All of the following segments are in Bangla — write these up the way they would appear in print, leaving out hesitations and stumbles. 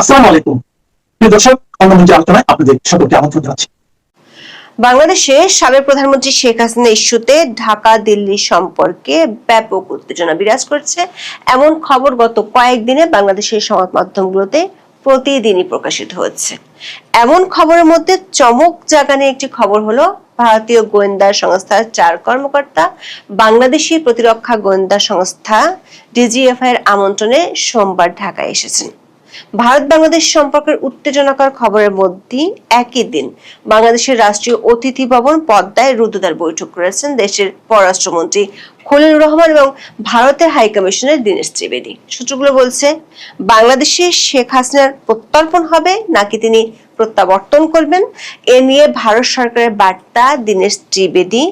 আসসালামু আলাইকুম প্রিয় দর্শক, অন্যমঞ্চে আলোচনায় আপনাদের সকলকে আমন্ত্রণ জানাচ্ছি। বাংলাদেশে সাবেক প্রধানমন্ত্রী শেখ হাসিনা ইস্যুতে ঢাকা দিল্লি সম্পর্কে ব্যাপক উত্তেজনা বিরাজ করছে এমন খবর গত কয়েকদিনে বাংলাদেশের সংবাদ মাধ্যমগুলোতে প্রতিদিনই প্রকাশিত হচ্ছে। এমন খবরের মধ্যে চমক জাগানো একটি খবর হলো ভারতীয় গোয়েন্দা সংস্থার 4 কর্মকর্তা বাংলাদেশি প্রতিরক্ষা গোয়েন্দা সংস্থা ডিজিএফআই এর আমন্ত্রণে সোমবার ঢাকায় এসেছেন। ভারত বাংলাদেশ সম্পর্কের উত্তেজনাকর খবরের মধ্যে একই দিন বাংলাদেশের রাষ্ট্রীয় অতিথি ভবন পদ্মায় রুদ্ধদ্বার বৈঠক করেছেন দেশের পররাষ্ট্রমন্ত্রী খলিলুর রহমান এবং ভারতের হাইকমিশনার দীনেশ ত্রিবেদী। সূত্রগুলো বলছে, বাংলাদেশে শেখ হাসিনার প্রত্যর্পণ হবে নাকি তিনি প্রত্যাবর্তন করবেন, এ নিয়ে ভারত সরকারের বার্তা দীনেশ ত্রিবেদী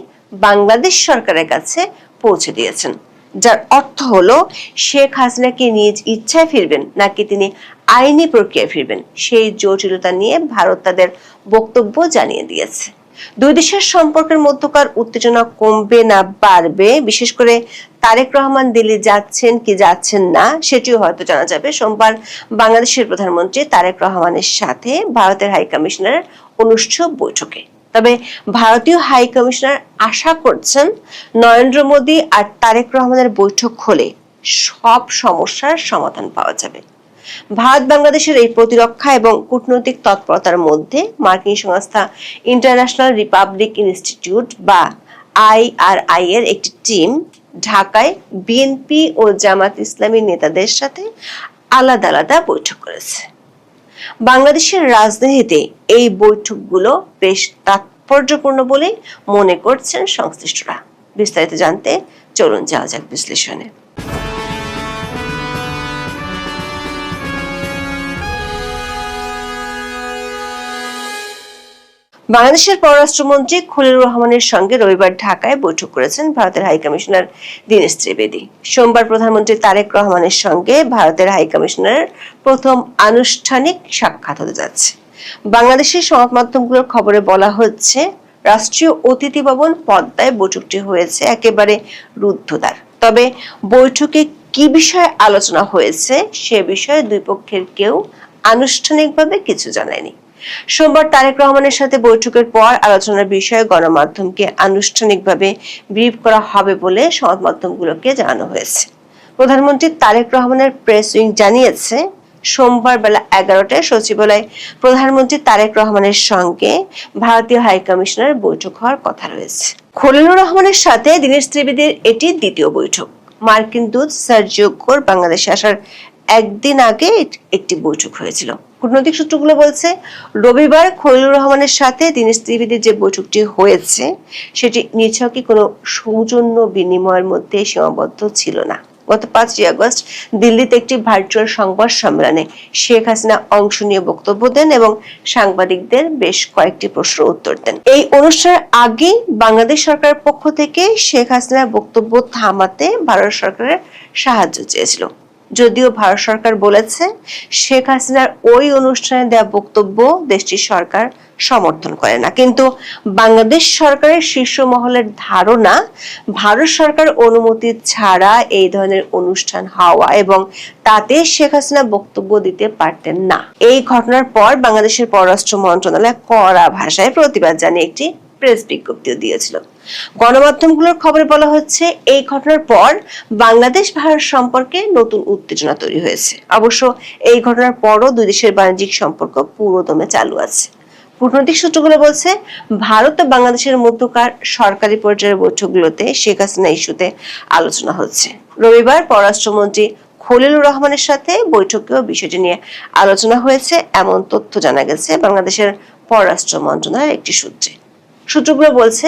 বাংলাদেশ সরকারের কাছে পৌঁছে দিয়েছেন, যার অর্থ হলো শেখ হাসিনা কি নিজ ইচ্ছায় ফিরবেন নাকি তিনি আইনি প্রক্রিয়ায় ফিরবেন সেই জটিলতা নিয়ে ভারত তাদের বক্তব্য জানিয়ে দিয়েছে। দুই দেশের সম্পর্কের মধ্যকার উত্তেজনা কমবে না বাড়বে, বিশেষ করে তারেক রহমান দিল্লি যাচ্ছেন কি যাচ্ছেন না সেটিও হয়তো জানা যাবে সোমবার বাংলাদেশের প্রধানমন্ত্রী তারেক রহমানের সাথে ভারতের হাইকমিশনারের অনুষ্ঠেয় বৈঠকে। তবে ভারতীয় হাই কমিশনার আশা করছেন নরেন্দ্র মোদী আর তারেক রহমানের বৈঠক হলে সব সমস্যার সমাধান পাওয়া যাবে। ভারত বাংলাদেশের এই প্রতিরক্ষা এবং কূটনৈতিক তৎপরতার মধ্যে মার্কিন সংস্থা ইন্টারন্যাশনাল রিপাবলিক ইনস্টিটিউট বা IRI এর একটি টিম ঢাকায় বিএনপি ও জামাত ইসলামী নেতাদের সাথে আলাদা আলাদা বৈঠক করেছে। বাংলাদেশের রাজনীতিতে এই বৈঠকগুলো বেশ তাৎপর্যপূর্ণ বলে মনে করছেন সংশ্লিষ্টরা। বিস্তারিত জানতে চলুন যাওয়া যাক বিশ্লেষণে। বাংলাদেশের পররাষ্ট্রমন্ত্রী খলিলুর রহমানের সঙ্গে রবিবার ঢাকায় বৈঠক করেছেন ভারতের হাইকমিশনার দীনেশ ত্রিবেদী। সোমবার প্রধানমন্ত্রী তারেক রহমানের সঙ্গে ভারতের হাইকমিশনারের প্রথম আনুষ্ঠানিক সাক্ষাৎ হতে যাচ্ছে। বাংলাদেশের সংবাদ মাধ্যমগুলোর খবরে বলা হচ্ছে, রাষ্ট্রীয় অতিথি ভবন পদ্মায় বৈঠকটি হয়েছে একেবারে রুদ্ধদ্বার। তবে বৈঠকে কি বিষয়ে আলোচনা হয়েছে সে বিষয়ে দুই পক্ষের কেউ আনুষ্ঠানিকভাবে কিছু জানায়নি। সোমবার তারেক রহমানের সাথে বৈঠকের পর আলোচনার বিষয়ে গণমাধ্যমকে আনুষ্ঠানিকভাবে ব্রিফ করা হবে বলে সংবাদ মাধ্যমগুলোকে জানানো হয়েছে। প্রধানমন্ত্রী তারেক রহমানের প্রেস উইং জানিয়েছে, সোমবার বেলা 11টায় সচিবালয়ে প্রধানমন্ত্রী তারেক রহমানের সঙ্গে ভারতীয় হাইকমিশনার বৈঠক হওয়ার কথা রয়েছে। খলিলুর রহমানের সাথে দীনেশ ত্রিবেদীর এটি দ্বিতীয় বৈঠক। মার্কিন দূত সার্জিও গোর বাংলাদেশে আসার একদিন আগে একটি বৈঠক হয়েছিল। কূটনৈতিক সূত্রগুলো বলছে, রবিবার খলিলুর রহমানের সাথে দীনেশ ত্রিবেদীর যে বৈঠকটি হয়েছে সেটি নিছকই কোনো সৌজন্য বিনিময়ের মধ্যে সীমাবদ্ধ ছিল না। গত 5ই আগস্ট দিল্লিতে একটি ভার্চুয়াল সংবাদ সম্মেলনে শেখ হাসিনা অংশ নিয়ে বক্তব্য দেন এবং সাংবাদিকদের বেশ কয়েকটি প্রশ্নের উত্তর দেন। এই অনুষ্ঠানের আগে বাংলাদেশ সরকারের পক্ষ থেকে শেখ হাসিনার বক্তব্য থামাতে ভারত সরকারের সাহায্য চেয়েছিল। যদিও ভারত সরকার বলেছে শেখ হাসিনার ওই অনুষ্ঠানে দেওয়া বক্তব্য দেশটির সরকার সমর্থন করে না, কিন্তু বাংলাদেশ সরকারের শীর্ষ মহলের ধারণা ভারত সরকার অনুমতি ছাড়া এই ধরনের অনুষ্ঠান হওয়া এবং তাতে শেখ হাসিনা বক্তব্য দিতে পারতেন না। এই ঘটনার পর বাংলাদেশের পররাষ্ট্র মন্ত্রণালয় কড়া ভাষায় প্রতিবাদ জানিয়ে একটি প্রেস বিজ্ঞপ্তিও দিয়েছিল। গণমাধ্যমগুলোর খবরে বলা হচ্ছে, এই ঘটনার পর বাংলাদেশ ভারত সম্পর্কে নতুন উত্তেজনা তৈরি হয়েছে। অবশ্য এই ঘটনার পরও দুই দেশের বাণিজ্যিক সম্পর্ক পুরোদমে চালু আছে। কূটনৈতিক সূত্রগুলো বলছে, ভারত ও বাংলাদেশের মধ্যকার সরকারি পর্যায়ের বৈঠকগুলোতে শেখ হাসিনা ইস্যুতে আলোচনা হচ্ছে। রবিবার পররাষ্ট্রমন্ত্রী খলিলুর রহমানের সাথে বৈঠকেও বিষয়টি নিয়ে আলোচনা হয়েছে এমন তথ্য জানা গেছে বাংলাদেশের পররাষ্ট্র মন্ত্রণালয়ের একটি সূত্রে। সূত্রগুলো বলছে,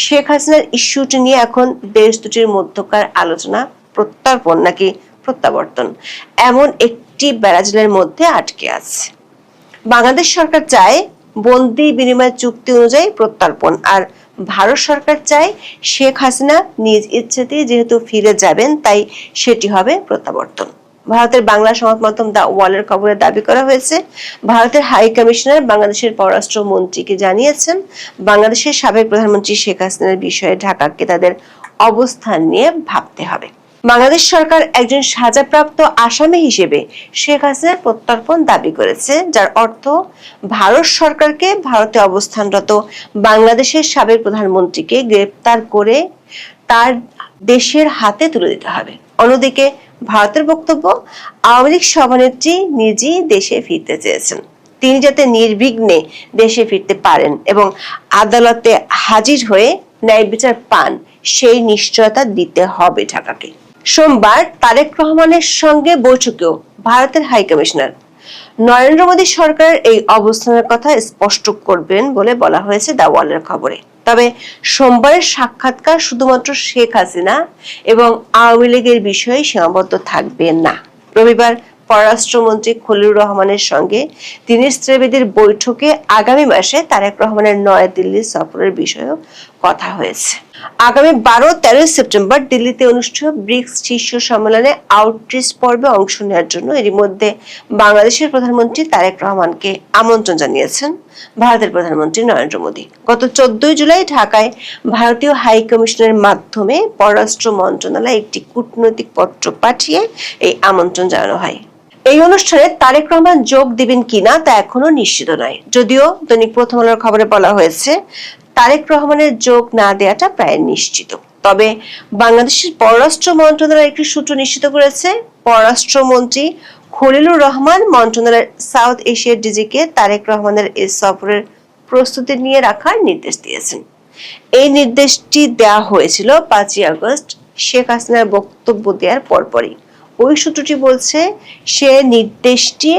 শেখ হাসিনার ইস্যুটি নিয়ে এখন দেশ দুটির মধ্যকার আলোচনা প্রত্যর্পণ নাকি প্রত্যাবর্তন এমন একটি বেড়াজালের মধ্যে আটকে আছে। বাংলাদেশ সরকার চায় বন্দি বিনিময় চুক্তি অনুযায়ী প্রত্যর্পণ, আর ভারত সরকার চায় শেখ হাসিনা নিজ ইচ্ছেতেই যেহেতু ফিরে যাবেন তাই সেটি হবে প্রত্যাবর্তন। ভারতের বাংলা সংবাদ মাধ্যম দা ওয়ালের খবরে দাবি করা হয়েছে, ভারতের হাই কমিশনার বাংলাদেশের পররাষ্ট্র মন্ত্রীকে জানিয়েছেন বাংলাদেশের সাবেক প্রধানমন্ত্রী শেখ হাসিনার বিষয়ে ঢাকাকে তাদের অবস্থান নিয়ে ভাবতে হবে। বাংলাদেশ সরকার একজন সাজাপ্রাপ্ত আসামি হিসেবে শেখ হাসিনার প্রত্যর্পণ দাবি করেছে, যার অর্থ ভারত সরকারকে ভারতে অবস্থানরত বাংলাদেশের সাবেক প্রধানমন্ত্রীকে গ্রেপ্তার করে তার দেশের হাতে তুলে দিতে হবে। অন্যদিকে ভারতের বক্তব্য, আওয়ামী লীগ সভানেত্রী নিজেই দেশে ফিরতে চেয়েছেন, তিনি যাতে নির্বিঘ্নে দেশে ফিরতে পারেন এবং আদালতে হাজির হয়ে ন্যায় বিচার পান সেই নিশ্চয়তা দিতে হবে ঢাকাকে। সোমবার তারেক রহমানের সঙ্গে বৈঠকেও ভারতের হাই কমিশনার নরেন্দ্র মোদী সরকারের এই অবস্থানের কথা স্পষ্ট করবেন বলে বলা হয়েছে দ্য ওয়ালের খবরে। তবে সোমবারের সাক্ষাৎকার শুধুমাত্র শেখ হাসিনা এবং আওয়ামী লীগের বিষয়ে সীমাবদ্ধ থাকবে না। রবিবার পররাষ্ট্রমন্ত্রী খলিলুর রহমানের সঙ্গে দীনেশ ত্রিবেদীর বৈঠকে আগামী মাসে তারেক রহমানের নয়াদিল্লি সফরের বিষয়েও কথা হয়েছে। আগামী 12-13 সেপ্টেম্বর দিল্লিতে অনুষ্ঠেয় ব্রিক্স শীর্ষ সম্মেলনে আউটরিচ পর্বে অংশ নেওয়ার জন্য এরই মধ্যে বাংলাদেশের প্রধানমন্ত্রী তারেক রহমানকে আমন্ত্রণ জানিয়েছেন ভারতের প্রধানমন্ত্রী নরেন্দ্র মোদী। গত 14 জুলাই ঢাকায় ভারতীয় হাই কমিশনের মাধ্যমে পররাষ্ট্র মন্ত্রণালয়ে একটি কূটনৈতিক পত্র পাঠিয়ে এই আমন্ত্রণ জানানো হয়। এই অনুষ্ঠানে তারেক রহমান যোগ দিবেন কিনা তা এখনো নিশ্চিত নয়, যদিও দৈনিক প্রথম আলোর খবরে বলা হয়েছে তারেক রহমানের যোগ না দেওয়াটা প্রায় নিশ্চিত। তবে বাংলাদেশের পররাষ্ট্র মন্ত্রণালয়ের একটি সূত্র নিশ্চিত করেছে, পররাষ্ট্রমন্ত্রী খলিলুর রহমান মন্ত্রণালয়ের সাউথ এশিয়ার ডিজিকে তারেক রহমানের এই সফরের প্রস্তুতি নিয়ে রাখার নির্দেশ দিয়েছেন। এই নির্দেশটি দেওয়া হয়েছিল 5 আগস্ট শেখ হাসিনার বক্তব্য দেওয়ার পরপরই। ওই সূত্রটি বলছে সে নির্দেশটি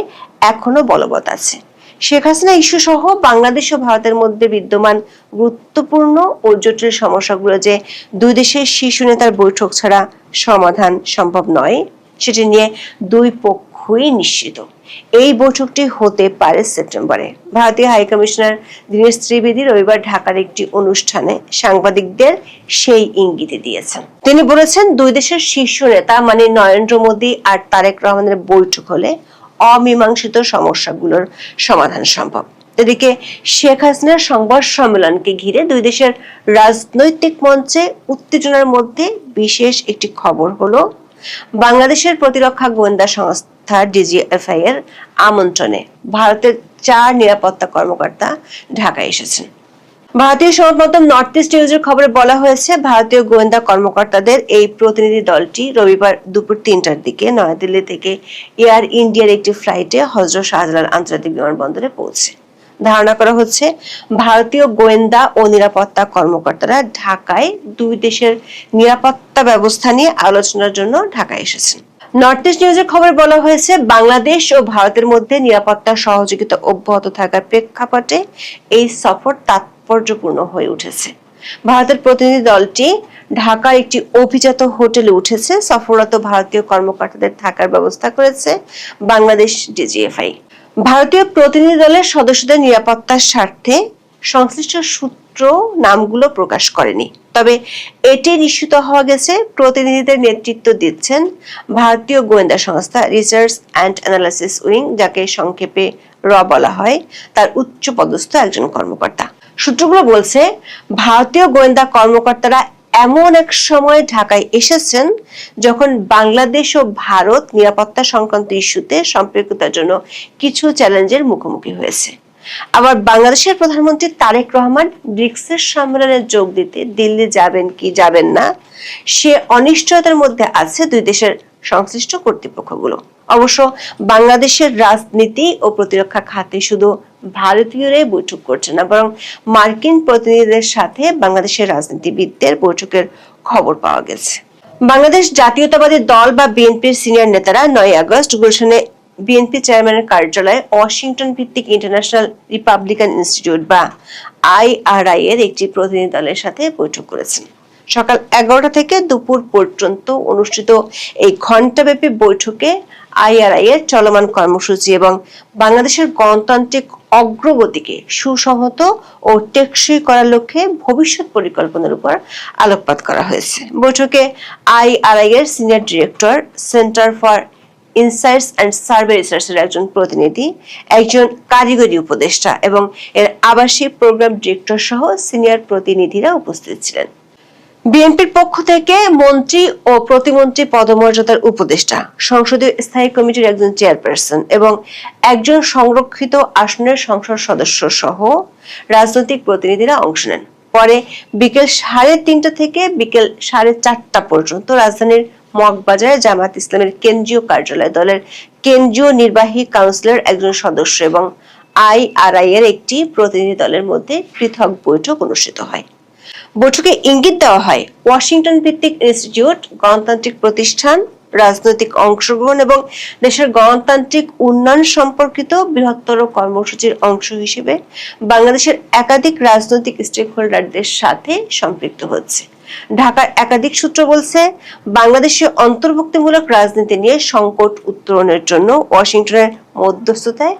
এখনো বলবৎ আছে। শেখ হাসিনা ইস্যু সহ বাংলাদেশ ও ভারতের মধ্যে বিদ্যমান গুরুত্বপূর্ণ ও জটিল সমস্যাগুলো যে দুই দেশের শীর্ষ নেতার বৈঠক ছাড়া সমাধান সম্ভব নয়, সেটি নিয়ে দুই পক্ষই নিশ্চিত। এই বৈঠকটি হতে পারে সেপ্টেম্বরে। ভারতীয় হাই কমিশনার দীনেশ ত্রিবেদী রবিবার ঢাকার একটি অনুষ্ঠানে সাংবাদিকদের সেই ইঙ্গিত দিয়েছেন। তিনি বলেছেন, দুই দেশের শীর্ষ নেতা মানে নরেন্দ্র মোদী আর তারেক রহমানের বৈঠক হলে অমীমাংসিত সমস্যাগুলোর সমাধান সম্ভব। এদিকে শেখ হাসিনার সংবাদ সম্মেলনকে ঘিরে দুই দেশের রাজনৈতিক মঞ্চে উত্তেজনার মধ্যে বিশেষ একটি খবর হলো বাংলাদেশের প্রতিরক্ষা গোয়েন্দা সংস্থা ডিজিএফআই এর আমন্ত্রণে ভারতের 4 নিরাপত্তা কর্মকর্তা ঢাকায় এসেছেন। ভারতীয় সংবাদ মাধ্যম নর্থ ইস্ট নিউজের খবরে বলা হয়েছে, ভারতীয় গোয়েন্দা কর্মকর্তাদের এই প্রতিনিধি দলটি রবিবার দুপুর 3টার দিকে নয়াদিল্লি থেকে এয়ার ইন্ডিয়ার একটি ফ্লাইটে হযরত শাহজালাল আন্তর্জাতিক বিমানবন্দরে পৌঁছে। ধারণা করা হচ্ছে ভারতীয় গোয়েন্দা ও নিরাপত্তা কর্মকর্তারা ঢাকায় দুই দেশের নিরাপত্তা ব্যবস্থা নিয়ে আলোচনার জন্য ঢাকায় এসেছেন। নর্থ ইস্ট নিউজের খবরে বলা হয়েছে, বাংলাদেশ ও ভারতের মধ্যে নিরাপত্তা সহযোগিতা অব্যাহত থাকার প্রেক্ষাপটে এই সফর তাৎপর্যপূর্ণ হয়ে উঠেছে। ভারতের প্রতিনিধি দলটি ঢাকার একটি অভিজাত হোটেলে উঠেছে। সফররত ভারতীয় কর্মকর্তাদের থাকার ব্যবস্থা করেছে বাংলাদেশ ডিজিএফআই। ভারতীয় প্রতিনিধি দলের সদস্যদের নিরাপত্তার স্বার্থে সংশ্লিষ্ট সূত্র নামগুলো প্রকাশ করেনি, তবে এটি নিশ্চিত হওয়া গেছে প্রতিনিধিদের নেতৃত্ব দিচ্ছেন ভারতীয় গোয়েন্দা সংস্থা রিসার্চ অ্যান্ড অ্যানালাইসিস উইং, যাকে সংক্ষেপে র বলা হয়, তার উচ্চ পদস্থ একজন কর্মকর্তা। সূত্রগুলো বলছে, ভারতীয় গোয়েন্দা কর্মকর্তারা এমন এক সময় ঢাকায় এসেছেন যখন বাংলাদেশ ও ভারত নিরাপত্তা সংক্রান্ত ইস্যুতে সম্পৃক্ততার জন্য কিছু চ্যালেঞ্জের মুখোমুখি হয়েছে। আবার বাংলাদেশের প্রধানমন্ত্রী তারেক রহমান ব্রিক্সের সম্মেলনে যোগ দিতে দিল্লি যাবেন কি যাবেন না সে অনিশ্চয়তার মধ্যে আছে দুই দেশের সংশ্লিষ্ট কর্তৃপক্ষগুলো। অবশ্য বাংলাদেশের রাজনীতি ও প্রতিরক্ষা খাতে শুধু ভারতীয়রাই বৈঠক করছে না, বরং মার্কিন প্রতিনিধিদের সাথে বাংলাদেশের রাজনীতিবিদদের বৈঠকের খবর পাওয়া গেছে। বাংলাদেশ জাতীয়তাবাদী দল বা বিএনপির সিনিয়র নেতারা 9 আগস্ট গুলশানে বিএনপি চেয়ারম্যানের কার্যালয়ে ওয়াশিংটন ভিত্তিক ইন্টারন্যাশনাল রিপাবলিকান ইনস্টিটিউট বা IRI এর একটি প্রতিনিধি দলের সাথে বৈঠক করেছেন। সকাল 11টা থেকে দুপুর পর্যন্ত অনুষ্ঠিত এই ঘণ্টাব্যাপী বৈঠকে IRI এর চলমান কর্মসূচি এবং বাংলাদেশের গণতান্ত্রিক অগ্রগতিকে সুসংহত ও টেকসই করার লক্ষ্যে ভবিষ্যৎ পরিকল্পনার উপর আলোকপাত করা হয়েছে। বৈঠকে IRI এর senior director, centre for insights and survey রিসার্চের একজন প্রতিনিধি, একজন কারিগরি উপদেষ্টা এবং এর আবাসিক প্রোগ্রাম ডিরেক্টর সহ সিনিয়র প্রতিনিধিরা উপস্থিত ছিলেন। বিএনপির পক্ষ থেকে মন্ত্রী ও প্রতিমন্ত্রী পদমর্যাদার উপদেষ্টা, সংসদীয় স্থায়ী কমিটির একজন চেয়ারপারসন এবং একজন সংরক্ষিত আসনের সংসদ সদস্য সহ রাজনৈতিক প্রতিনিধিরা অংশ নেন। পরে বিকেল 3:30 থেকে বিকেল 4:30 পর্যন্ত রাজধানীর মগবাজারে জামায়াত ইসলামের কেন্দ্রীয় কার্যালয়ে দলের কেন্দ্রীয় নির্বাহী কাউন্সিলের একজন সদস্য এবং IRI এর একটি প্রতিনিধি দলের মধ্যে পৃথক বৈঠক অনুষ্ঠিত হয়। বৈঠকে ইঙ্গিত দেওয়া হয় ওয়াশিংটন ভিত্তিক ইনস্টিটিউট, গণতান্ত্রিক প্রতিষ্ঠান, রাজনৈতিক অংশগ্রহণ এবং দেশের গণতান্ত্রিক উন্নয়ন সম্পর্কিত বৃহত্তর কর্মসূচির অংশ হিসেবে বাংলাদেশের একাধিক রাজনৈতিক স্টেকহোল্ডারদের সাথে সম্পৃক্ত হচ্ছে। ঢাকার একাধিক সূত্র বলছে, বাংলাদেশে অন্তর্ভুক্তিমূলক রাজনীতি নিয়ে সংকট উত্তরণের জন্য ওয়াশিংটনের মধ্যস্থতায়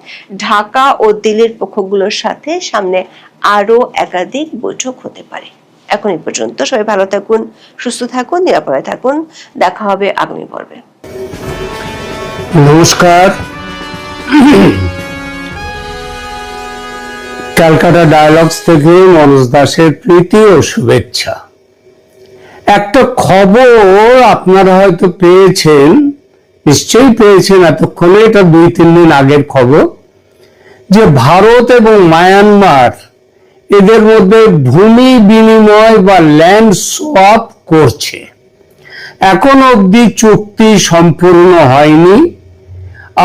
ঢাকা ও দিল্লির পক্ষগুলোর সাথে সামনে আরো একাধিক বৈঠক হতে পারে। এখন এই পর্যন্ত। সবাই ভালো থাকুন, সুস্থ থাকুন, নিরাপদে থাকুন। দেখা হবে আগামী পর্বে। নমস্কার। ক্যালকাটা ডায়ালগস থেকে মনোজ দাসের প্রীতি ও শুভেচ্ছা। একটা খবর আপনারা হয়তো পেয়েছেন, নিশ্চয়ই পেয়েছেন এতক্ষণে, এটা 2-3 দিন আগের খবর, যে ভারত এবং মায়ানমার এদের মধ্যে ভূমি বিনিময় বা ল্যান্ড সোয়াপ করছে। এখন অবধি চুক্তি সম্পূর্ণ হয়নি,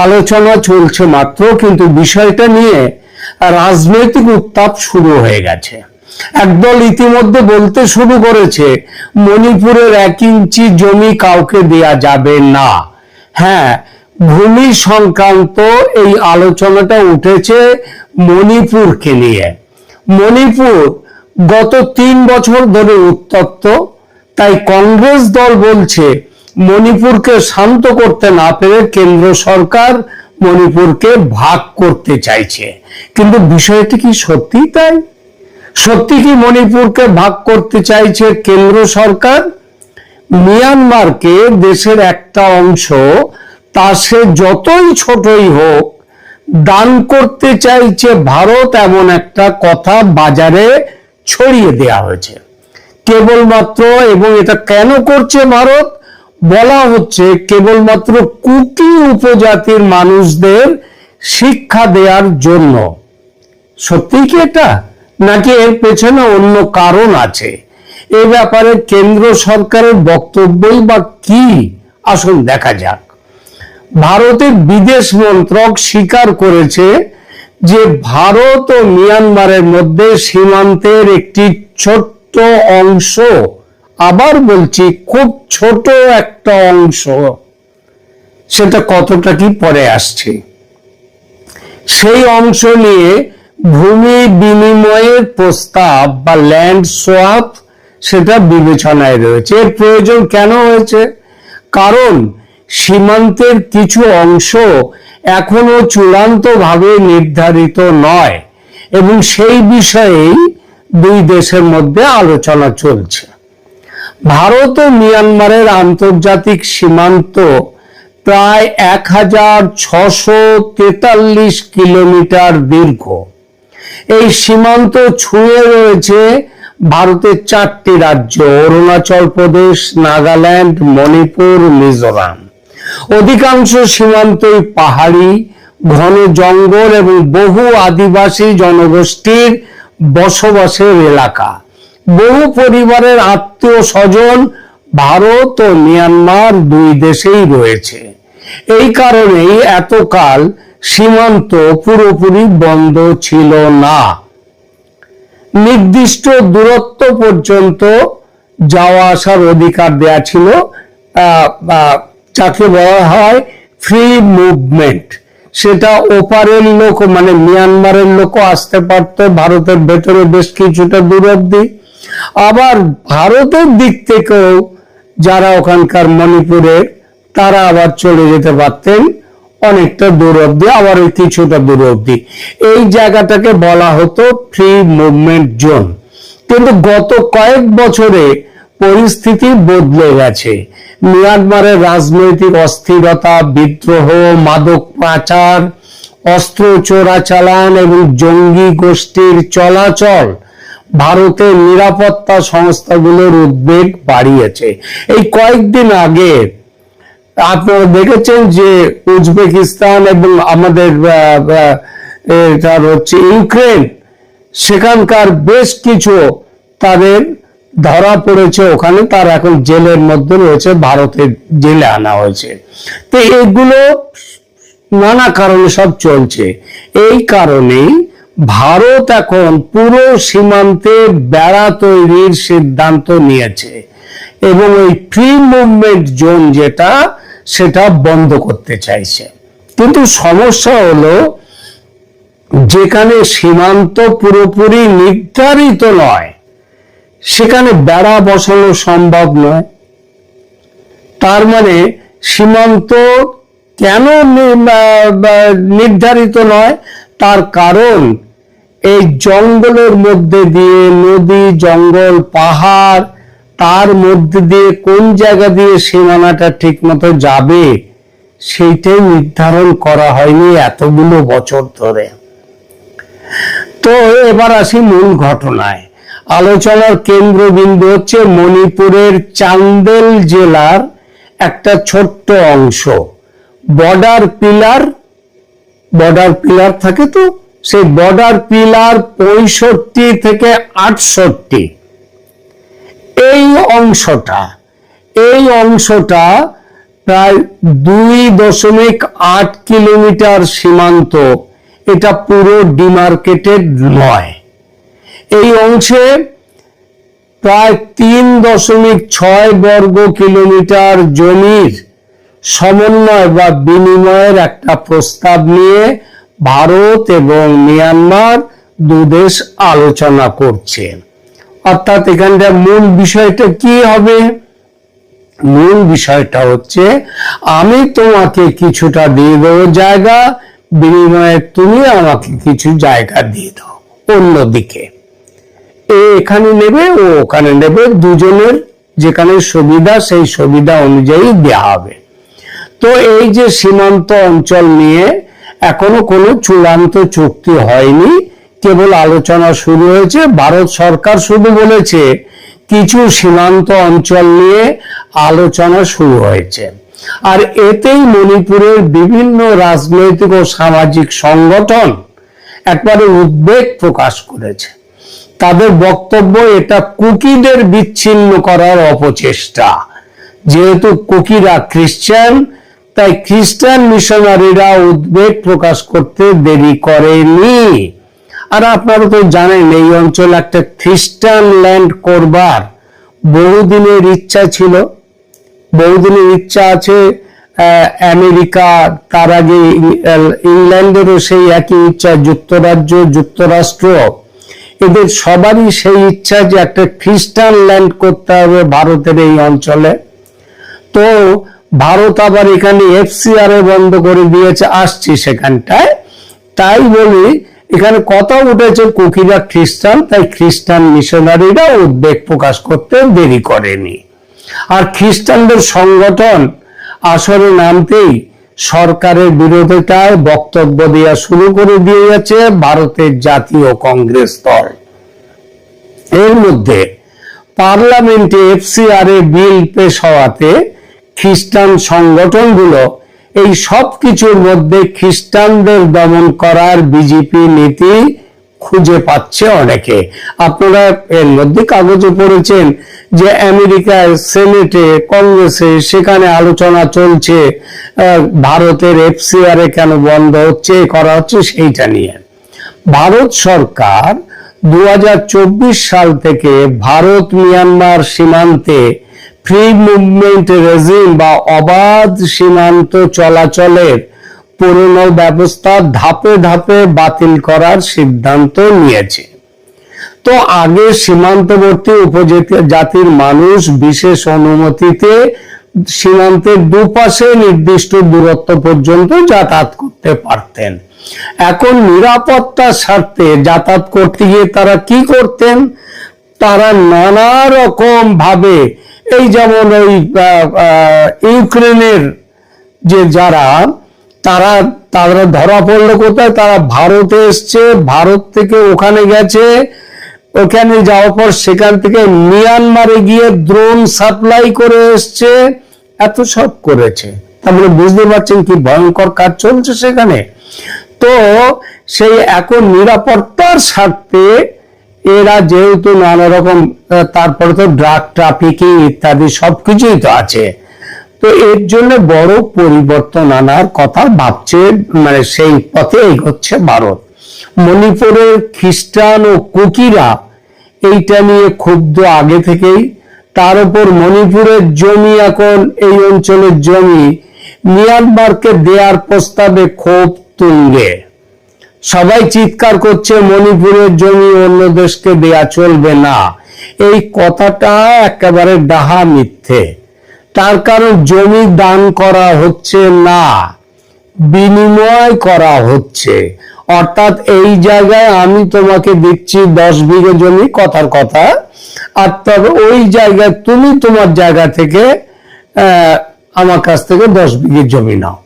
আলোচনা চলছে মাত্র, কিন্তু বিষয়টা নিয়ে রাজনৈতিক উত্তাপ শুরু হয়ে গেছে। একদল ইতিমধ্যে বলতে শুরু করেছে মণিপুরের 1 ইঞ্চি জমি কাউকে দেয়া যাবে না। হ্যাঁ, ভূমি সংক্রান্ত এই আলোচনাটা উঠেছে মণিপুরকে নিয়ে। মণিপুর গত 3 বছর ধরে উত্তপ্ত, তাই কংগ্রেস দল বলছে মণিপুরকে শান্ত করতে না পেরে কেন্দ্র সরকার মণিপুরকে ভাগ করতে চাইছে। কিন্তু বিষয়টি কি সত্যি তাই? সত্যি কি মণিপুরকে ভাগ করতে চাইছে কেন্দ্র সরকার? মিয়ানমারকে দেশের একটা অংশ, তা সে যতই ছোটই হোক, দান করতে চাইছে ভারত, এমন একটা কথা বাজারে ছড়িয়ে দেয়া হয়েছে কেবলমাত্র। এবং এটা কেন করছে ভারত? বলা হচ্ছে কেবলমাত্র কুকি উপজাতির মানুষদের শিক্ষা দেওয়ার জন্য। সত্যি কি এটা, নাকি এর পেছনে অন্য কারণ আছে? এ ব্যাপারে কেন্দ্র সরকারের বক্তব্যই বা কি, আসুন দেখা যাক। ভারতের বিদেশ মন্ত্রক স্বীকার করেছে যে ভারত ও মিয়ানমারের মধ্যে সীমান্তের একটি ছোট্ট অংশ, আবার বলছি খুব ছোট একটা অংশ, সেটা কতটা কি পরে আসছে, সেই অংশ নিয়ে ভূমি বিনিময়ের প্রস্তাব বা ল্যান্ড সোয়াপ সেটা বিবেচনায় রয়েছে। এর প্রয়োজন কেন হয়েছে? কারণ সীমান্তের কিছু অংশ এখনো চূড়ান্তভাবে নির্ধারিত নয় এবং সেই বিষয়েই 2 দেশের মধ্যে আলোচনা চলছে। ভারত ও মিয়ানমারের আন্তর্জাতিক সীমান্ত প্রায় 1643 কিলোমিটার দীর্ঘ। এই সীমান্ত ছুঁয়ে রয়েছে ভারতের 4টি রাজ্য: অরুণাচল প্রদেশ, নাগাল্যান্ড, মণিপুর, মিজোরাম। অধিকাংশ সীমান্তই পাহাড়ি, ঘন জঙ্গল এবং বহু আদিবাসী জনগোষ্ঠীর বসবাসের এলাকা। বহু পরিবারের আত্মীয় স্বজন ভারত ও মিয়ানমার 2 দেশেই রয়েছে। এই কারণেই এতকাল সীমান্ত পুরোপুরি বন্ধ ছিল না। নির্দিষ্ট দূরত্ব পর্যন্ত যাওয়া আসার অধিকার দেয়া ছিল, যাকে বলা হয় ফ্রি মুভমেন্ট। সেটা ওপারের লোক, মানে মিয়ানমারের লোকও আসতে পারতো ভারতের ভেতরে বেশ কিছুটা দূর অব্দি, আবার ভারতের দিক থেকেও যারা ওখানকার মণিপুরের, তারা আবার চলে যেতে পারতেন অনেকটা দূর অব্দি, আবার ওই কিছুটা দূর অব্দি। এই জায়গাটাকে বলা হতো ফ্রি মুভমেন্ট জোন। কিন্তু গত কয়েক বছরে পরিস্থিতি বদলে গেছে। মিয়ানমারের রাজনৈতিক অস্থিরতা, বিদ্রোহ, মাদক পাচার, অস্ত্র চোরাচালান এবং জঙ্গি গোষ্ঠীর চলাচল ভারতের নিরাপত্তা সংস্থাগুলোর উদ্বেগ বাড়িয়েছে। এই কয়েকদিন আগে আপনারা দেখেছেন যে উজবেকিস্তান এবং আমাদের এটার হচ্ছে ইউক্রেন, সেখানকার বেশ কিছু তাদের ধরা পড়েছে ওখানে, তার এখন জেলের মধ্যে রয়েছে, ভারতের জেলে আনা হয়েছে। তো এগুলো নানা কারণে সব চলছে। এই কারণেই ভারত এখন পুরো সীমান্তে বেড়া তৈরির সিদ্ধান্ত নিয়েছে এবং ওই ফ্রি মুভমেন্ট জোন যেটা, সেটা বন্ধ করতে চাইছে। কিন্তু সমস্যা হলো, যেখানে সীমান্ত পুরোপুরি নির্ধারিত নয় সেখানে বেড়া বসানো সম্ভব নয়। তার মানে সীমান্ত কেন নির্ধারিত নয়? তার কারণ এই জঙ্গলের মধ্যে দিয়ে, নদী, জঙ্গল, পাহাড়, তার মধ্যে দিয়ে কোন জায়গা দিয়ে সীমানাটা ঠিক মতো যাবে সেইটাই নির্ধারণ করা হয়নি এতগুলো বছর ধরে। তো এবার আসি মূল ঘটনায়। আলোচনার কেন্দ্রবিন্দু হচ্ছে মণিপুরের চান্দেল জেলার একটা ছোট্ট অংশ, বর্ডার পিলার থাকে তো, সেই বর্ডার পিলার 65 থেকে 68, এই অংশটা প্রায় 2.8 কিলোমিটার সীমান্ত। এটা পুরো ডিমার্কেটেড নয়। এই অংশে প্রায় 3.6 বর্গ কিলোমিটার জমির সমন্বয় বা বিনিময়ের একটা প্রস্তাব নিয়ে ভারত এবং মিয়ানমার দুদেশ আলোচনা করছে। অর্থাৎ এখানটা মূল বিষয়টা কি হবে? মূল বিষয়টা হচ্ছে, আমি তোমাকে কিছুটা দিয়ে দেবো জায়গা, বিনিময়ে তুমি আমাকে কিছু জায়গা দিয়ে দাও অন্যদিকে। এখানে নেবে, ও ওখানে নেবে, দুজনের যেখানে সুবিধা সেই সুবিধা অনুযায়ী দেওয়া হবে। তো এই যে সীমান্ত অঞ্চল নিয়ে এখনো কোনো চূড়ান্ত চুক্তি হয়নি, কেবল আলোচনা শুরু হয়েছে। ভারত সরকার শুধু বলেছে কিছু সীমান্ত অঞ্চল নিয়ে আলোচনা শুরু হয়েছে। আর এতেই মণিপুরের বিভিন্ন রাজনৈতিক ও সামাজিক সংগঠন একবারে উদ্বেগ প্রকাশ করেছে। তাদের বক্তব্য, এটা কুকিদের বিচ্ছিন্ন করার অপচেষ্টা। যেহেতু কুকিরা খ্রিস্টান, তাই খ্রিস্টান মিশনারিরা উদ্বেগ প্রকাশ করতে দেরি করেনি। আর আপনারা তো জানেন এই অঞ্চলে একটা খ্রিস্টান ল্যান্ড করবার বহুদিনের ইচ্ছা ছিল, বহুদিনের ইচ্ছা আছে। আমেরিকা, তার আগে ইংল্যান্ডেরও সেই একই ইচ্ছা, যুক্তরাজ্য, যুক্তরাষ্ট্র, এদের সবারই সেই ইচ্ছা যে একটা খ্রিস্টান ল্যান্ড করতে হবে ভারতের এই অঞ্চলে। তো ভারত আবার এখানে FCR বন্ধ করে দিয়েছে, আসছি সেখানটায়। তাই বলি, এখানে কথা উঠেছে কুকিরা খ্রিস্টান, তাই খ্রিস্টান মিশনারিরা উদ্বেগ প্রকাশ করতে দেরি করেনি। আর খ্রিস্টানদের সংগঠন আসরে নামতেই সরকারের বিরোধিতায় বক্তব্য দেওয়া শুরু করে দিয়েছে ভারতের জাতীয় কংগ্রেস দল। এর মধ্যে পার্লামেন্টে FCR বিল পেশ হওয়াতে খ্রিস্টান সংগঠনগুলো এই সব কিছুর মধ্যে খ্রিস্টানদের দমন করার বিজেপি নীতি খুঁজে পাচ্ছে অনেকে। আপনারা এর মধ্যে কাগজে পড়েছেন যে আমেরিকার সেনেটে, কংগ্রেসে সেখানে আলোচনা চলছে ভারতের FCR কেন বন্ধ হচ্ছে, করা হচ্ছে সেইটা নিয়ে। ভারত সরকার 2024 সাল থেকে ভারত মিয়ানমার সীমান্তে ফ্রি মুভমেন্ট রেজিম বা অবাধ সীমান্ত চলাচলের পুরনো ব্যবস্থা ধাপে ধাপে বাতিল করার সিদ্ধান্ত নিয়েছে। তো আগে সীমান্তবর্তী উপজাতির মানুষ বিশেষ অনুমতিতে সীমান্তের দুপাশে নির্দিষ্ট দূরত্ব পর্যন্ত যাতায়াত করতে পারতেন। এখন নিরাপত্তার স্বার্থে যাতায়াত করতে গিয়ে তারা কি করতেন? তারা নানা রকম ভাবে, এই যেমন ওই ইউক্রেনের যে যারা, তারা ধরা পড়লো কোথায়? তারা ভারতে এসছে, ভারত থেকে ওখানে গেছে, ওখানে যাওয়ার পর সেখান থেকে মিয়ানমারে গিয়ে ড্রোন সাপ্লাই করে এসছে, এত সব করেছে। তারপরে বুঝতে পারছেন কি ভয়ঙ্কর কাজ চলছে সেখানে। তো সেই এখন নিরাপত্তার স্বার্থে এরা যেহেতু নানা রকম, তারপরে তো ড্রাগ ট্রাফিকিং ইত্যাদি সবকিছুই তো আছে, তো এর জন্য বড় পরিবর্তন আনার কথা ভাবছে, মানে সেই পথে এগোচ্ছে ভারত। মণিপুরের খ্রিস্টান ও কুকিরা এইটা নিয়ে ক্ষুব্ধ আগে থেকেই। তার উপর মণিপুরের জমি, এখন এই অঞ্চলের জমি মিয়ানমারকে দেওয়ার প্রস্তাবে ক্ষোভ তুঙ্গে। সবাই চিৎকার করছে মণিপুরের জমি অন্য দেশকে দেয়া চলবে না। এই কথাটা একেবারে ডাহা মিথ্যে। তার কারণ জমি দান করা হচ্ছে না, বিনিময় করা হচ্ছে। অর্থাৎ এই জায়গায় আমি তোমাকে দিচ্ছি 10 বিঘে জমি, কথার কথা, আর তবে ওই জায়গায় তুমি তোমার জায়গা থেকে আমার কাছ থেকে 10 বিঘে জমি নাও।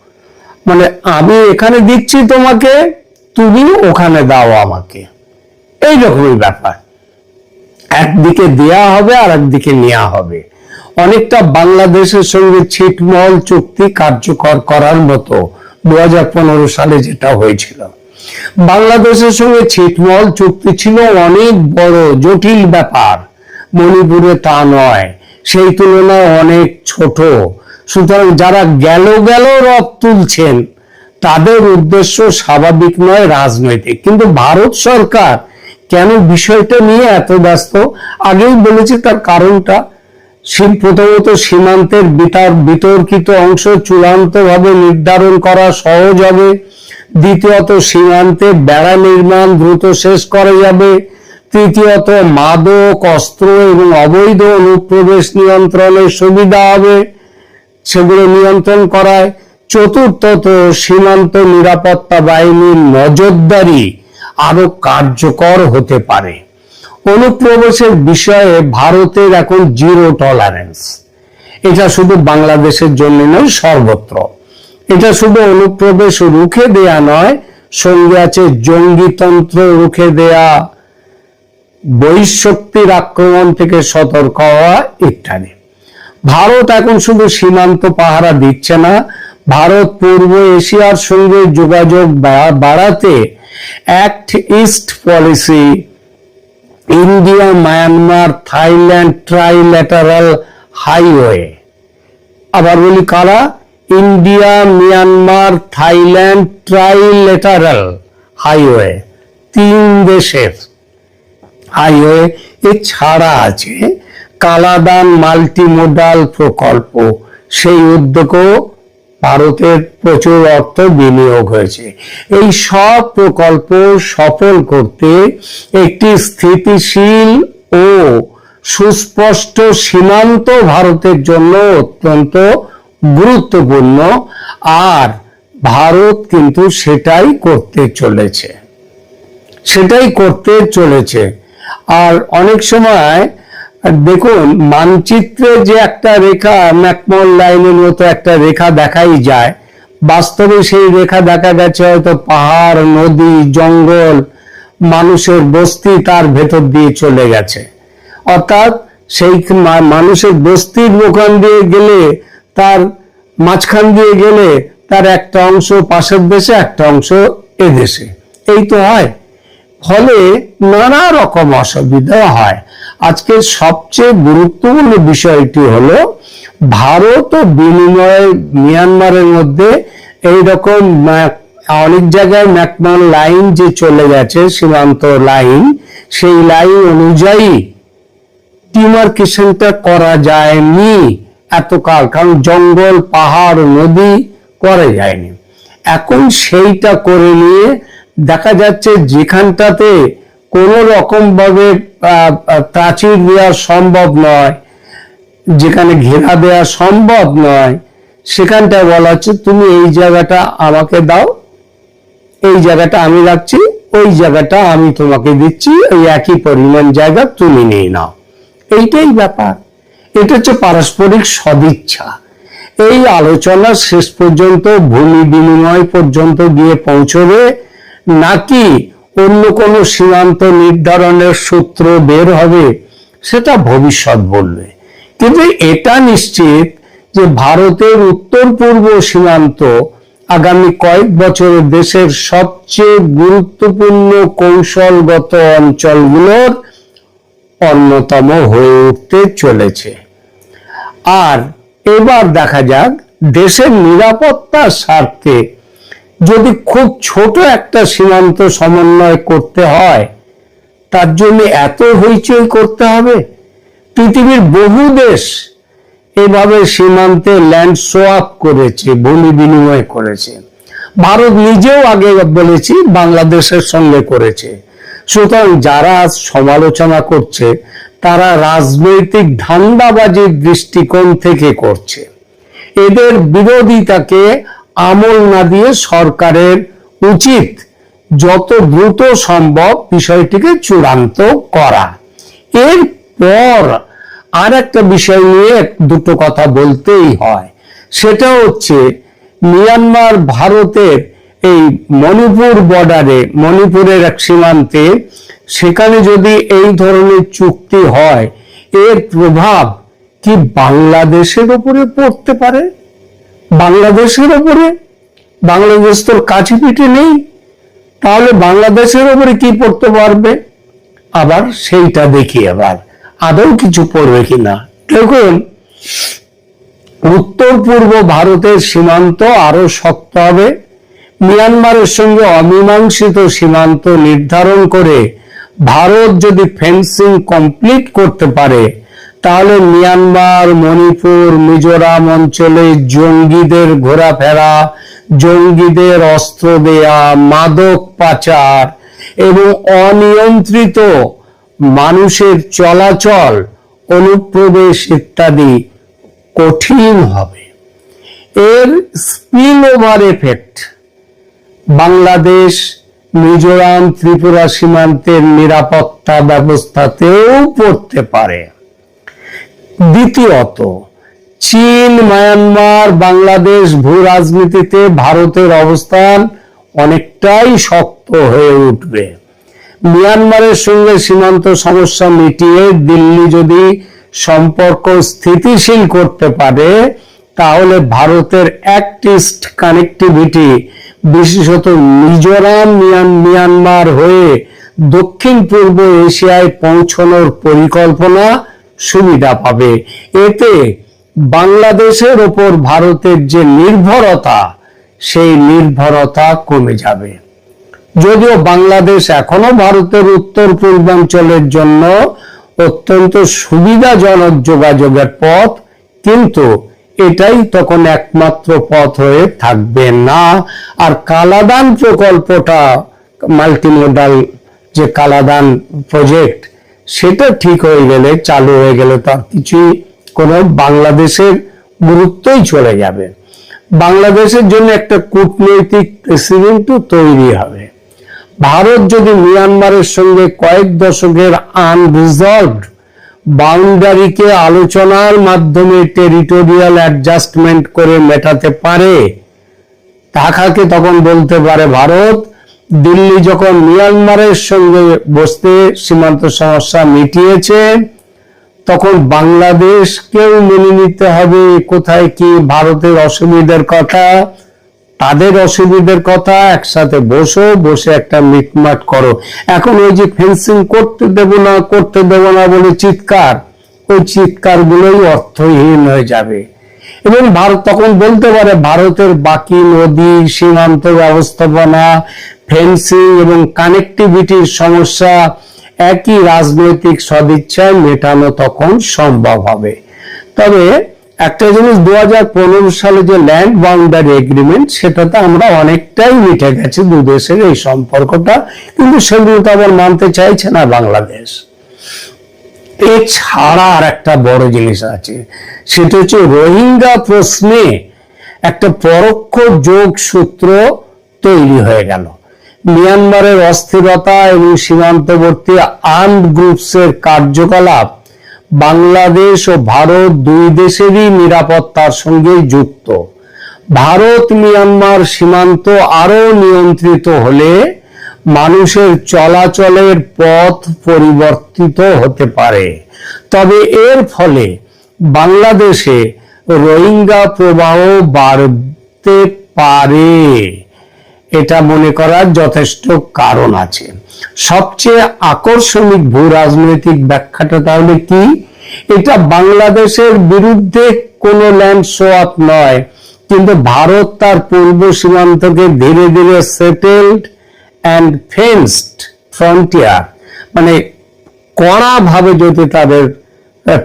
মানে আমি এখানে দিচ্ছি তোমাকে, তুমি ওখানে দাও আমাকে, এইরকমই ব্যাপার। একদিকে দেয়া হবে আর একদিকে নেওয়া হবে। অনেকটা বাংলাদেশের সঙ্গে ছিটমহল চুক্তি কার্যকর করার মতো 2015 সালে যেটা হয়েছিল। বাংলাদেশের সঙ্গে ছিটমহল চুক্তি ছিল অনেক বড় জটিল ব্যাপার, মণিপুরে তা নয়, সেই তুলনায় অনেক ছোট। সুতরাং যারা গেল রব তুলছেন তাদের উদ্দেশ্য স্বাভাবিক নয়, রাজনৈতিক। কিন্তু ভারত সরকার কেন বিষয়টা নিয়ে এত ব্যস্ত? আগেই বলেছি তার কারণটা। প্রথমত সীমান্তের বিতর্কিত অংশ চূড়ান্তভাবে নির্ধারণ করা সহজ হবে। দ্বিতীয়ত সীমান্তে বেড়া নির্মাণ দ্রুত শেষ করা যাবে। তৃতীয়ত মাদক, অস্ত্র এবং অবৈধ অনুপ্রবেশ নিয়ন্ত্রণের সুবিধা হবে, সেগুলো নিয়ন্ত্রণ করায়। চতুর্থত সীমান্ত নিরাপত্তা বাহিনীর নজরদারি আরো কার্যকর হতে পারে। অনুপ্রবেশের বিষয়ে ভারতের এখন 0 টলারেন্স। এটা শুধু বাংলাদেশের জন্য নয়, সর্বত্র। এটা শুধু অনুপ্রবেশ রুখে দেয়া নয়, সঙ্গে আছে জঙ্গিতন্ত্র রুখে দেয়া, বহিঃশক্তির আক্রমণ থেকে সতর্ক হওয়া ইত্যাদি। ভারত এখন শুধু সীমান্ত পাহারা দিচ্ছে না, ভারত পূর্ব এশিয়ার সঙ্গে যোগাযোগ বাড়াতে act east policy, India Myanmar Thailand trilateral highway, আবার বলি কারা? India Myanmar Thailand trilateral highway, 3 দেশের হাইওয়ে। এছাড়া আছে কালাদান মাল্টিমোডাল প্রকল্প, সেই উদ্যোগও ভারতের প্রচুর অর্থ বিনিয়োগ হয়েছে। এই সব প্রকল্প সফল করতে একটি স্থিতিশীল ও সুস্পষ্ট সীমান্ত ভারতের জন্য অত্যন্ত গুরুত্বপূর্ণ, আর ভারত কিন্তু সেটাই করতে চলেছে। আর অনেক সময় দেখুন মানচিত্রে যে একটা রেখা, ম্যাকমোহন লাইনের মতো একটা রেখা দেখাই যায়, বাস্তবে সেই রেখা দেখা গেছে হয়তো পাহাড়, নদী, জঙ্গল, মানুষের বস্তি তার ভেতর দিয়ে চলে গেছে। অর্থাৎ সেই মানুষের বস্তির ওখান দিয়ে গেলে, তার মাঝখান দিয়ে গেলে তার একটা অংশ পাশের দেশে, একটা অংশ এদেশে, এই তো হয়। ফলে নানা রকম অসুবিধা হয়। আজকে সবচেয়ে গুরুত্বপূর্ণ বিষয়টি হলো ভারত ও বিনিময় মিয়ানমারের মধ্যে এইরকম অনেক জায়গায় ম্যাকমোহন লাইন যে চলে গেছে, সীমান্ত লাইন, সেই লাইন অনুযায়ী ডিমার্কেশনটা করা যায়নি এতকাল, কারণ জঙ্গল, পাহাড়, নদী করা যায়নি। এখন সেইটা করে নিয়ে দেখা যাচ্ছে যেখানটাতে কোনো রকম ভাবে প্রাচীর দেওয়া সম্ভব নয়, যেখানে ঘেরা দেওয়া সম্ভব নয়, সেখানটায় বলা হচ্ছে তুমি এই জায়গাটা আমাকে দাও, এই জায়গাটা আমি রাখছি, ওই জায়গাটা আমি তোমাকে দিচ্ছি, ওই একই পরিমাণ জায়গা তুমি নিয়ে নাও। এইটাই ব্যাপার। এটা হচ্ছে পারস্পরিক সদিচ্ছা। এই আলোচনা শেষ পর্যন্ত ভূমি বিনিময় পর্যন্ত গিয়ে পৌঁছবে, নাকি অন্য কোনো সীমান্ত নির্ধারণের সূত্র বের হবে, সেটা ভবিষ্যৎ বলবে। কিন্তু এটা নিশ্চিত যে ভারতের উত্তর পূর্ব সীমান্ত আগামী কয়েক বছরে দেশের সবচেয়ে গুরুত্বপূর্ণ কৌশলগত অঞ্চলগুলোর অন্যতম হয়ে উঠতে চলেছে। আর এবার দেখা যাক, দেশের নিরাপত্তার স্বার্থে যদি খুব ছোট একটা সীমান্ত সমন্বয় করতে হয়, তার জন্য এত হইচই করতে হবে? পৃথিবীর বহু দেশ এভাবে সীমান্তে ল্যান্ড সোয়াপ করেছে, ভূমি বিনিময় করেছে। ভারত নিজেও আগে বলেছি বাংলাদেশের সঙ্গে করেছে। সুতরাং যারা সমালোচনা করছে তারা রাজনৈতিক ধান্দাবাজির দৃষ্টিকোণ থেকে করছে। এদের বিরোধিতাকে আমল না দিয়ে সরকারের উচিত যত দ্রুত সম্ভব বিষয়টিকে চূড়ান্ত করা। এরপর আর একটা বিষয় নিয়ে দুটো কথা বলতেই হয়, সেটা হচ্ছে মিয়ানমার ভারতের এই মণিপুর বর্ডারে, মণিপুরের এক সীমান্তে, সেখানে যদি এই ধরনের চুক্তি হয়, এর প্রভাব কি বাংলাদেশের উপরে পড়তে পারে? বাংলাদেশের উপরে? বাংলাদেশ তো কাছে পিঠে নেই, তাহলে বাংলাদেশের উপরে কি পড়তে পারবে? আবার সেইটা দেখি এবার আদৌ কিছু পড়বে কিনা। দেখুন, উত্তর পূর্ব ভারতের সীমান্ত আরো শক্ত হবে। মিয়ানমারের সঙ্গে অমীমাংসিত সীমান্ত নির্ধারণ করে ভারত যদি ফেন্সিং কমপ্লিট করতে পারে, তাহলে মিয়ানমার, মণিপুর, মিজোরাম অঞ্চলে জঙ্গিদের ঘোরাফেরা, জঙ্গিদের অস্ত্র দেয়া, মাদক পাচার এবং অনিয়ন্ত্রিত মানুষের চলাচল, অনুপ্রবেশ ইত্যাদি কঠিন হবে। এর spill over effect Bangladesh, Mizoram, Tripura সীমান্তের নিরাপত্তা ব্যবস্থাতেও পড়তে পারে। দ্বিতীয়ত, চীন, মায়ানমার, বাংলাদেশ ভূ রাজনীতিতে ভারতের অবস্থান অনেকটাই শক্ত হয়ে উঠবে। মিয়ানমারের সঙ্গে সীমান্ত সমস্যা মিটিয়ে দিল্লি যদি সম্পর্ক স্থিতিশীল করতে পারে, তাহলে ভারতের অ্যাক্ট ইস্ট কানেক্টিভিটি, বিশেষত মিজোরাম, মিয়ানমার হয়ে দক্ষিণ পূর্ব এশিয়ায় পৌঁছানোর পরিকল্পনা সুবিধা পাবে। এতে বাংলাদেশের ওপর ভারতের যে নির্ভরতা, সেই নির্ভরতা কমে যাবে। যদিও বাংলাদেশ এখনো ভারতের উত্তর পূর্বাঞ্চলের জন্য অত্যন্ত সুবিধাজনক যোগাযোগের পথ, কিন্তু এটাই তখন একমাত্র পথ হয়ে থাকবে না। আর কালাদান প্রকল্পটা, মাল্টিমোডাল যে কালাদান প্রজেক্ট, সেটা ঠিক হয়ে গেলে, চালু হয়ে গেলে তার কিছুই কোনো বাংলাদেশের গুরুত্বই চলে যাবে। বাংলাদেশের জন্য একটা কূটনৈতিক প্রেসিডেন্টও তৈরি হবে। ভারত যদি মিয়ানমারের সঙ্গে কয়েক দশকের আনরিজলভড বাউন্ডারিকে আলোচনার মাধ্যমে টেরিটোরিয়াল অ্যাডজাস্টমেন্ট করে মেটাতে পারে, ঢাকাকে তখন বলতে পারে ভারত, দিল্লি যখন মিয়ানমারের সঙ্গে বসতে সীমান্ত সমস্যা মিটিয়েছে, তখন বাংলাদেশকেও মেনে নিতে হবে কোথায় কি ভারতের অসুবিধার কথা, তাদের অসুবিধার কথা, একসাথে বসে একটা মিটমাট করো। এখন ওই যে ফেন্সিং করতে দেব না বলে চিৎকার, ওই চিৎকার গুলোই অর্থহীন হয়ে যাবে। এবং ভারত তখন বলতে পারে ভারতের বাকি নদী, সীমান্ত ব্যবস্থাপনা, ফেন্সিং এবং কানেক্টিভিটির সমস্যা একই রাজনৈতিক সদিচ্ছায় মেটানো তখন সম্ভব হবে। তবে একটা জিনিস, 2015 সালে যে ল্যান্ড বাউন্ডারি এগ্রিমেন্ট, সেটাতে আমরা অনেকটাই মিটে গেছে দু দেশের এই সম্পর্কটা, কিন্তু সেগুলো তো আবার মানতে চাইছে না বাংলাদেশ। এছাড়া আর একটা বড় জিনিস আছে, সেটা হচ্ছে রোহিঙ্গা প্রশ্নে একটা পরোক্ষ যোগসূত্র তৈরি হয়ে গেল। মিয়ানমারের অস্থিরতা এবং সীমান্তবর্তী আর্মড গ্রুপসের কার্যকলাপ বাংলাদেশ ও ভারত দুই দেশেরই নিরাপত্তার সঙ্গে যুক্ত। ভারত মিয়ানমার সীমান্ত আরো নিয়ন্ত্রিত হলে মানুষের চলাচলের পথ পরিবর্তিত হতে পারে, তবে এর ফলে বাংলাদেশে রোহিঙ্গা প্রবাহ বাড়তে পারে, এটা মনে করার যথেষ্ট কারণ আছে। সবচেয়ে আকর্ষণীয় ভূ রাজনৈতিক ব্যাখ্যাটা তাহলে কি? এটা বাংলাদেশের বিরুদ্ধে কোনো ল্যান্ড সোয়াপ নয়, কিন্তু ভারত তার পূর্ব সীমান্তকে ধীরে ধীরে সেটেলড অ্যান্ড ফেন্সড ফ্রন্টিয়ার, মানে কড়া ভাবে যদি তাদের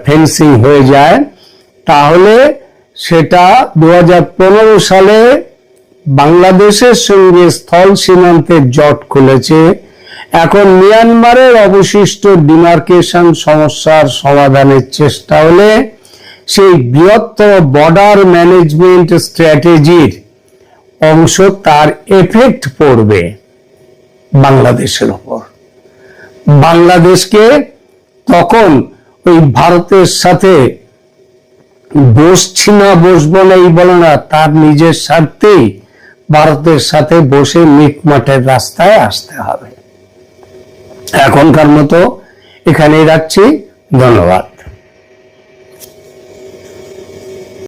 ফেন্সিং হয়ে যায়, তাহলে সেটা 2015 সালে বাংলাদেশের সঙ্গে স্থল সীমান্তের জট খুলেছে। এখন মিয়ানমারের অবশিষ্ট ডিমার্কেশন সমস্যার সমাধানের চেষ্টা হলে সেই বৃহত্তর বর্ডার ম্যানেজমেন্ট স্ট্র্যাটেজির অংশ, তার এফেক্ট পড়বে বাংলাদেশের উপর। বাংলাদেশকে তখন ওই ভারতের সাথে বসছি না, বসবো না এই বলে না, তার নিজের স্বার্থেই ভারতের সাথে বসে মিটমাটের রাস্তায় আসতে হবে। এখনকার মতো এখানেই রাখছি, ধন্যবাদ।